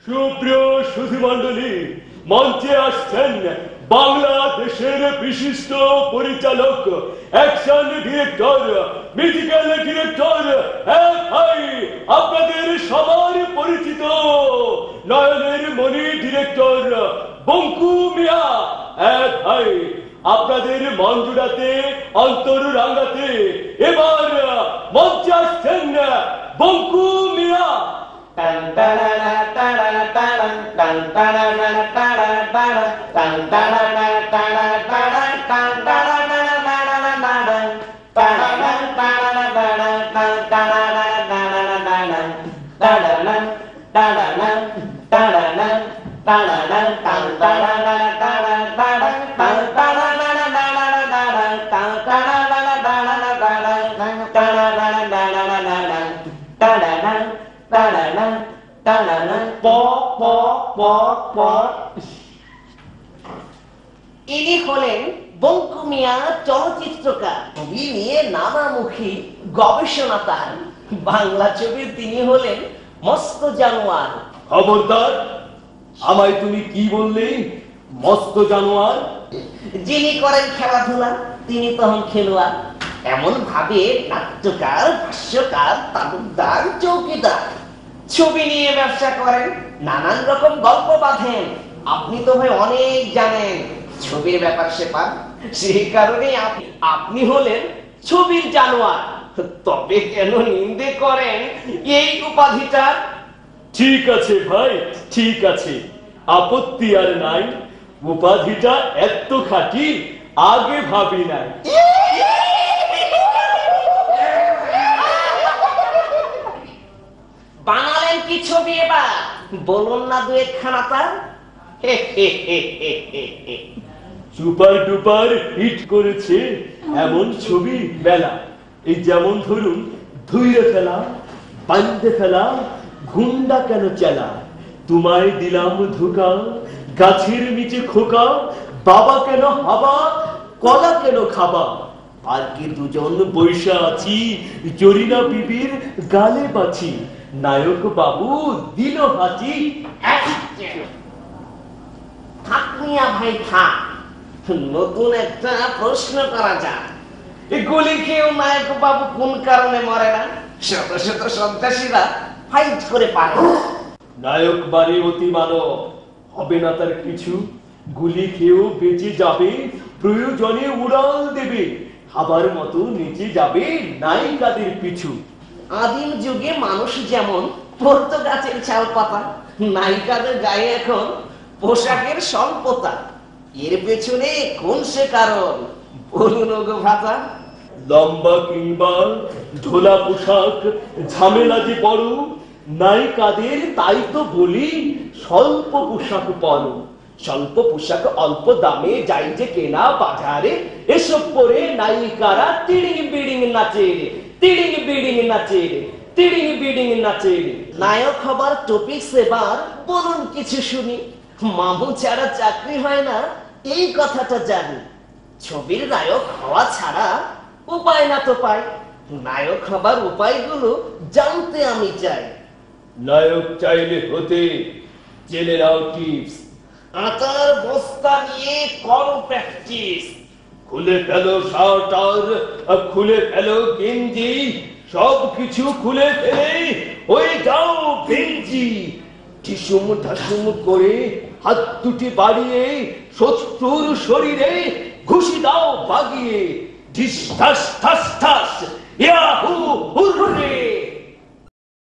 সুপ্রিয় সুধীমণ্ডলী, মঞ্চে আসছেন বাংলাদেশের বিশিষ্ট পরিচালক, অ্যাকশন ডিরেক্টর, মিউজিক্যাল ডিরেক্টর, ভাই আপনাদের সবার পরিচিত নয়নের মণি ডিরেক্টর বঙ্কু মিয়া। ভাই আপনাদের মন জুড়াতে, অন্তর রাঙাতে এবার মঞ্চে আসছেন বঙ্কু মিয়া। ইনি হলেন বঙ্কু মিয়া চলচ্চিত্রকার। ছবি নিয়ে নানামুখী গবেষণা তার। বাংলা ছবির তিনি হলেন মস্ত জানোয়ার। খবরদার, আমায় তুমি কি বললে? মস্ত জানোয়ার? যিনি করেন খেলাধুলা তিনি তখন খেলোয়াড়। এমন ভাবে নাট্যকার, ভাষ্যকার, তালুকদার, চৌকিদার। ছবি নিয়ে ব্যবসা করেন, নানান রকম গল্প বাঁধেন। আপনি তো ভাই অনেক জানেন ছবির ব্যাপার সেপার, সেই কারণে আপনি হলেন ছবির জানোয়ার। তবে কেন নিন্দে করেন এই উপাধিটা? ঠিক আছে ভাই, ঠিক আছে, আপত্তি আর নাই। উপাধিটা এত খাঁটি আগে ভাবি নাই। বানালেন কি ছবি এবার? বলুন না দু একখানা তার। সুপার ডুপার হিট করেছে এমন ছবি মেলা। এই যেমন ধরুন ধুইরে ফেলা, বান্ধে ফেলা, গুন্ডা কেন চেলা, তোমায় দিলাম ধোকা, গাছের নিচে খোকা, বাবা কেন হাবা, কলা কেন খাবা, পার্কে দুজন বৈশা আছি, জরিনা বিবির গালে বাছি, নায়ক বাবু দিল হাঁচি। থাক মিয়া ভাই থাক, নতুন একটা প্রশ্ন করা যাক। এই গুলি খেয়েও নায়ক বাবু কোন কারণে মরে না? শত শত সন্ত্রাসীরা ফাইট করে পারে। নায়ক বাড়ি অতি মানব, হবে না তার কিছু, গুলি খেয়েও বেঁচে যাবে, প্রয়োজনে উড়াল দেবে, খাবার মতো নিচে যাবে নায়িকাদের পিছু। আদিম যুগে মানুষ যেমন পড়তো গাছের ছাল পাতা, নায়িকাদের গায়ে এখন পোশাকের স্বল্পতা। এর পেছনে কোন সে কারণ বলুন গো ভাতা? লম্বা কিংবা ঢোলা পোশাক ঝামেলা যে বড়, নায়িকাদের তাই তো বলি স্বল্প পোশাক পরো। স্বল্প পোশাক অল্প দামে যাই যে কেনা বাজারে, এসব পরে নায়িকারা তিড়িং বিড়িং নাচে, তিড়িং বিড়িং নাচে, তিড়িং বিড়িং নাচে। নায়ক হবার টপিকস এবার বলুন কিছু শুনি। মামু ছাড়া চাকরি হয় না এই কথাটা জানি। ছবির নায়ক হওয়া ছাড়া উপায় না তো পাই। নায়ক হবার উপায়গুলো জানতে আমি চাই। নায়ক চাইলে হতে জেনে নাও টিপস। আটার বস্তা নিয়ে করো প্র্যাকটিস। খুলে ফেলো শার্ট আর খুলে ফেলো গেঞ্জি, সবকিছু খুলে ফেলে হয়ে যাও বেঞ্জি। ঢিসুম ঢাসুম করে হাত দুটি বাড়িয়ে শত্রুর শরীরে ঘুষি দাও বাগিয়ে, ঢিস ঠাস ঠাস ঠাস।